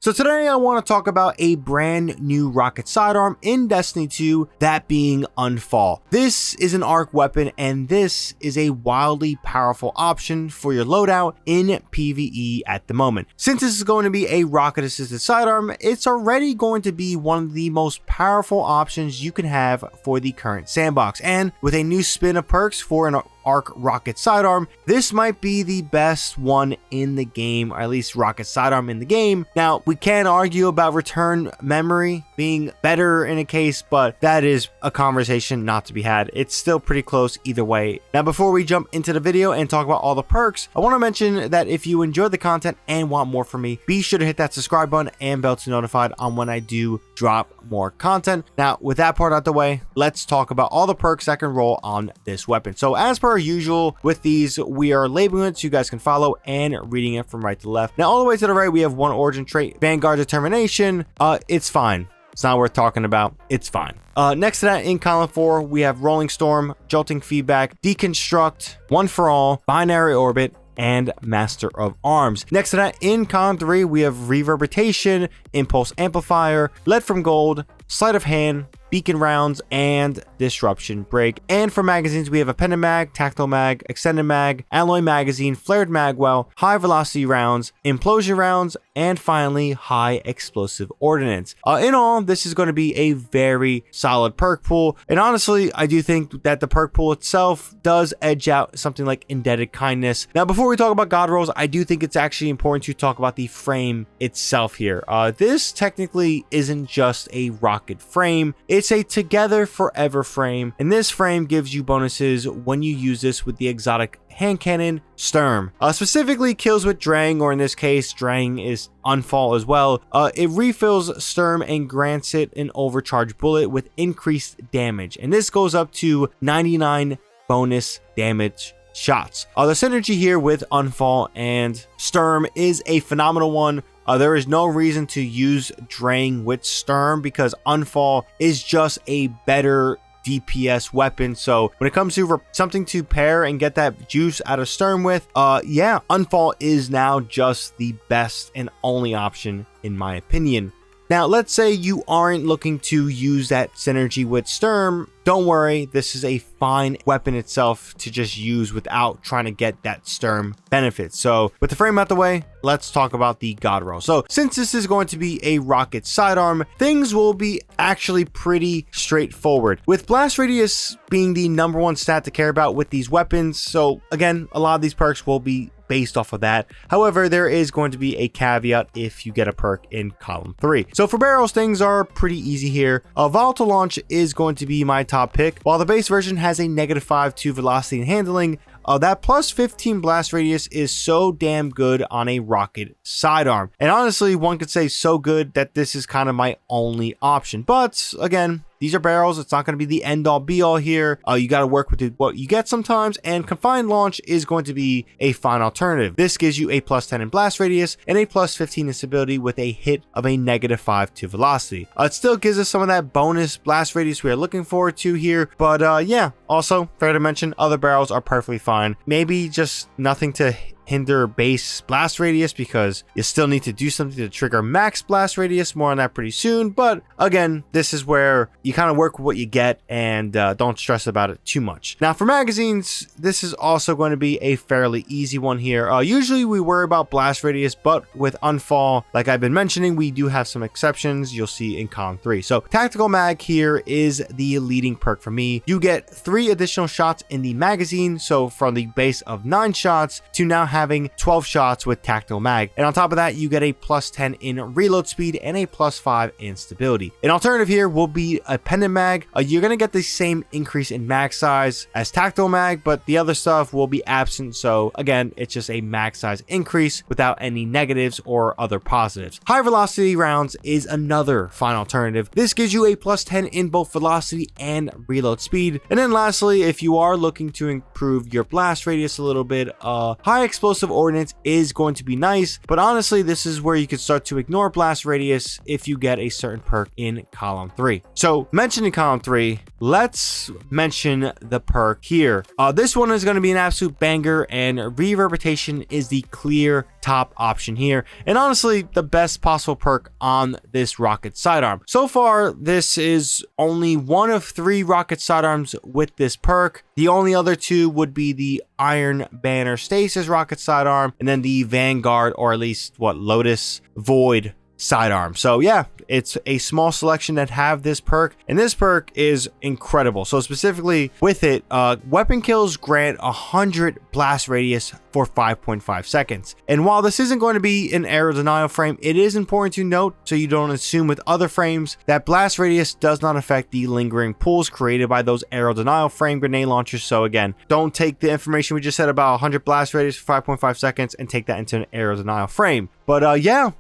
So today I want to talk about a brand new rocket sidearm in Destiny 2, that being Unfall. This is an arc weapon and this is a wildly powerful option for your loadout in PvE at the moment. Since this is going to be a rocket assisted sidearm, it's already going to be one of the most powerful options you can have for the current sandbox, and with a new spin of perks for an arc rocket sidearm, this might be the best one in the game, or at least rocket sidearm in the game. Now, we can argue about return memory being better in a case, but that is a conversation not to be had. It's still pretty close either way. Now, before we jump into the video and talk about all the perks, I want to mention that if you enjoyed the content and want more from me, be sure to hit that subscribe button and bell to be notified on when I do drop more content. Now, with that part out the way, let's talk about all the perks that can roll on this weapon. So as per usual with these, we are labeling it so you guys can follow and reading it from right to left. Now, all the way to the right, we have one origin trait, Vanguard Determination. It's fine. It's not worth talking about. It's fine. Next to that, in column 4, we have Rolling Storm, Jolting Feedback, Deconstruct, One for All, Binary Orbit, and Master of Arms. Next to that, in column 3, we have Reverberation, Impulse Amplifier, Lead from Gold, Sleight of Hand, Beacon Rounds, and Disruption Break. And for magazines, we have Appended Mag, Tactile Mag, Extended Mag, Alloy Magazine, Flared Magwell, High Velocity Rounds, Implosion Rounds, and finally, High Explosive Ordnance. In all, this is going to be a very solid perk pool, and honestly, I do think that the perk pool itself does edge out something like Indebted Kindness. Now, before we talk about God Rolls, I do think it's actually important to talk about the frame itself here. This technically isn't just a rocket frame, it's a Together Forever frame, and this frame gives you bonuses when you use this with the exotic hand cannon Sturm. Specifically kills with Drang, or in this case, Drang is Unfall as well. It refills Sturm and grants it an overcharged bullet with increased damage, and this goes up to 99 bonus damage shots. The synergy here with Unfall and Sturm is a phenomenal one. There is no reason to use Drang with Sturm because Unfall is just a better DPS weapon. So when it comes to something to pair and get that juice out of Sturm with, yeah, Unfall is now just the best and only option in my opinion. Now, let's say you aren't looking to use that synergy with Sturm. Don't worry, this is a fine weapon itself to just use without trying to get that Sturm benefit. So with the frame out the way, let's talk about the God Roll. So since this is going to be a rocket sidearm, things will be actually pretty straightforward, with blast radius being the #1 stat to care about with these weapons. So again, a lot of these perks will be based off of that. However, there is going to be a caveat if you get a perk in column 3. So for barrels, things are pretty easy here. Volatile Launch is going to be my top pick. While the base version has a -5 to velocity and handling, that plus 15 blast radius is so damn good on a rocket sidearm. And honestly, one could say so good that this is kind of my only option. But again, these are barrels. It's not going to be the end all be all here. You got to work with what you get sometimes, and Confined Launch is going to be a fine alternative. This gives you a plus 10 in blast radius and a plus 15 in stability with a hit of a -5 to velocity. It still gives us some of that bonus blast radius we are looking forward to here, but yeah, also fair to mention, other barrels are perfectly fine. Maybe just nothing to hinder base blast radius because you still need to do something to trigger max blast radius. More on that pretty soon, but again, this is where you kind of work with what you get and don't stress about it too much. Now for magazines, this is also going to be a fairly easy one here. Usually we worry about blast radius, but with Unfall, like I've been mentioning, we do have some exceptions you'll see in column 3. So Tactical Mag here is the leading perk for me. You get 3 additional shots in the magazine, so from the base of 9 shots to now having 12 shots with Tactical Mag. And on top of that, you get a plus 10 in reload speed and a plus 5 in stability. An alternative here will be Appended Mag. You're going to get the same increase in mag size as Tactical Mag, but the other stuff will be absent. So again, it's just a mag size increase without any negatives or other positives. High Velocity Rounds is another fine alternative. This gives you a plus 10 in both velocity and reload speed. And then lastly, if you are looking to improve your blast radius a little bit, High Explosive Ordnance is going to be nice, but honestly, this is where you can start to ignore blast radius if you get a certain perk in column 3. So mentioning column 3, let's mention the perk here. This one is going to be an absolute banger, and Reverberation is the clear top option here, and honestly the best possible perk on this Rocket Sidearm. So far, this is only one of 3 Rocket Sidearms with this perk. The only other 2 would be the Iron Banner Stasis Rocket Sidearm, and then the Vanguard, or at least what, Lotus Void Sidearm. So yeah, it's a small selection that have this perk, and this perk is incredible. So specifically with it, weapon kills grant 100 blast radius for 5.5 seconds. And while this isn't going to be an arrow denial frame, it is important to note, so you don't assume with other frames, that blast radius does not affect the lingering pools created by those arrow denial frame grenade launchers. So again, don't take the information we just said about 100 blast radius for 5.5 seconds and take that into an arrow denial frame. But yeah,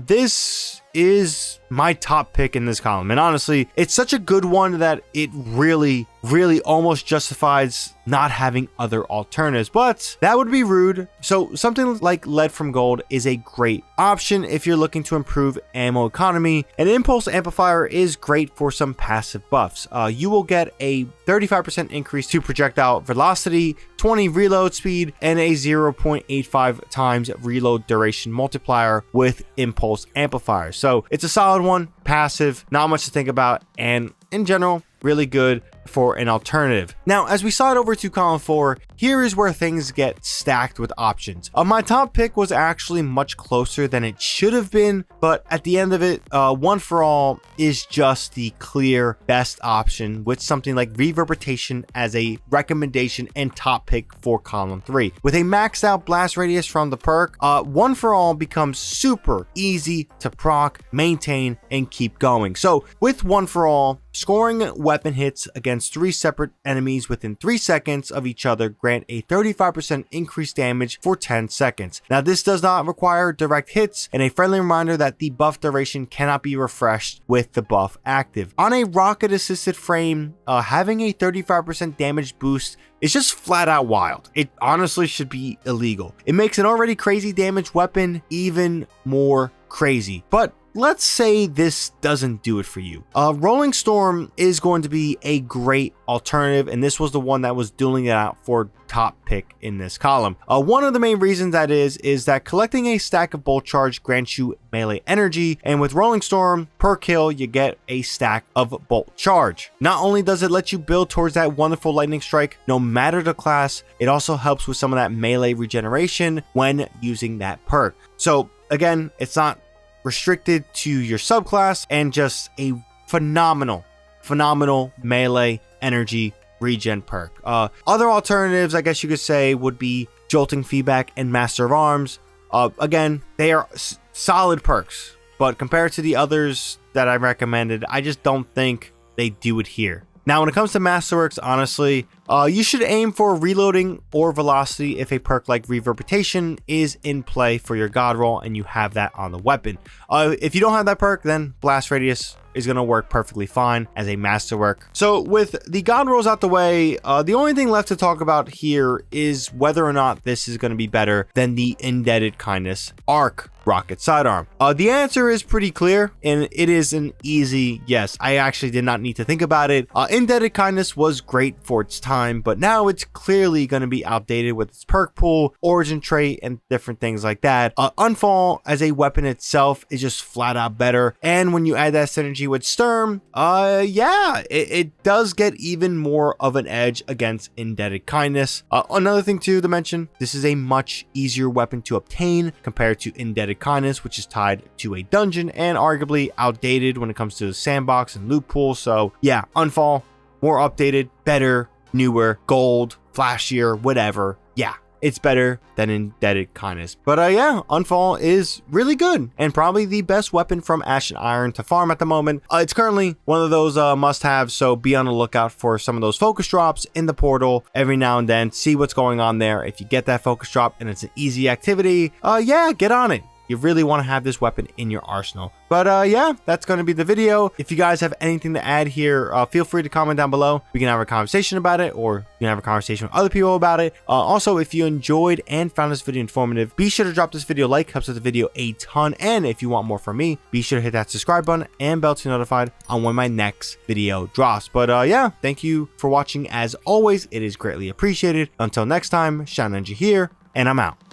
this is my top pick in this column, and honestly, it's such a good one that it really almost justifies not having other alternatives, but that would be rude. So something like Lead from Gold is a great option if you're looking to improve ammo economy. An impulse amplifier is great for some passive buffs. You will get a 35% increase to projectile velocity, 20 reload speed, and a 0.85 times reload duration multiplier with impulse amplifiers. So it's a solid one, passive, not much to think about, and in general, really good for an alternative. Now, as we slide over to column 4, here is where things get stacked with options. My top pick was actually much closer than it should have been, but at the end of it, One for All is just the clear best option, with something like Reverberation as a recommendation and top pick for column 3. With a maxed out blast radius from the perk, One for All becomes super easy to proc, maintain, and keep going. So with One for All, scoring weapon hits against 3 separate enemies within 3 seconds of each other grant a 35% increased damage for 10 seconds. Now, this does not require direct hits, and a friendly reminder that the buff duration cannot be refreshed with the buff active. On a rocket assisted frame, having a 35% damage boost is just flat out wild. It honestly should be illegal. It makes an already crazy damage weapon even more crazy. But let's say this doesn't do it for you. Rolling Storm is going to be a great alternative, and this was the one that was dueling it out for top pick in this column. One of the main reasons that is that collecting a stack of bolt charge grants you melee energy, and with Rolling Storm, per kill you get a stack of bolt charge. Not only does it let you build towards that wonderful lightning strike, no matter the class, it also helps with some of that melee regeneration when using that perk. So again, it's not restricted to your subclass, and just a phenomenal melee energy regen perk. Other alternatives, I guess you could say, would be Jolting Feedback and Master of Arms. Again, they are solid perks, but compared to the others that I recommended, I just don't think they do it here. Now, when it comes to Masterworks, honestly, you should aim for reloading or velocity if a perk like Reverberation is in play for your God Roll and you have that on the weapon. If you don't have that perk, then Blast Radius is going to work perfectly fine as a Masterwork. So with the God Rolls out the way, the only thing left to talk about here is whether or not this is going to be better than the Indebted Kindness Arc Rocket Sidearm. The answer is pretty clear, and it is an easy yes. I actually did not need to think about it. Indebted Kindness was great for its time, but now it's clearly going to be outdated with its perk pool, origin trait, and different things like that. Unfall as a weapon itself is just flat out better, and when you add that synergy with Sturm, yeah, it does get even more of an edge against Indebted Kindness. Another thing too to mention, this is a much easier weapon to obtain compared to Indebted Kindness, which is tied to a dungeon and arguably outdated when it comes to the sandbox and loot pool. So yeah, Unfall, more updated, better, newer, gold, flashier, whatever. Yeah, it's better than Indebted Kindness. But yeah, Unfall is really good and probably the best weapon from Ash and Iron to farm at the moment. It's currently one of those must-haves, so be on the lookout for some of those focus drops in the portal every now and then. See what's going on there. If you get that focus drop and it's an easy activity, yeah, get on it. You really want to have this weapon in your arsenal. But yeah, that's going to be the video. If you guys have anything to add here, feel free to comment down below. We can have a conversation about it, or you can have a conversation with other people about it. Also, if you enjoyed and found this video informative, be sure to drop this video a like, helps with the video a ton. And if you want more from me, be sure to hit that subscribe button and bell to be notified on when my next video drops. But yeah, thank you for watching as always. It is greatly appreciated. Until next time, ShadowNinja here, and I'm out.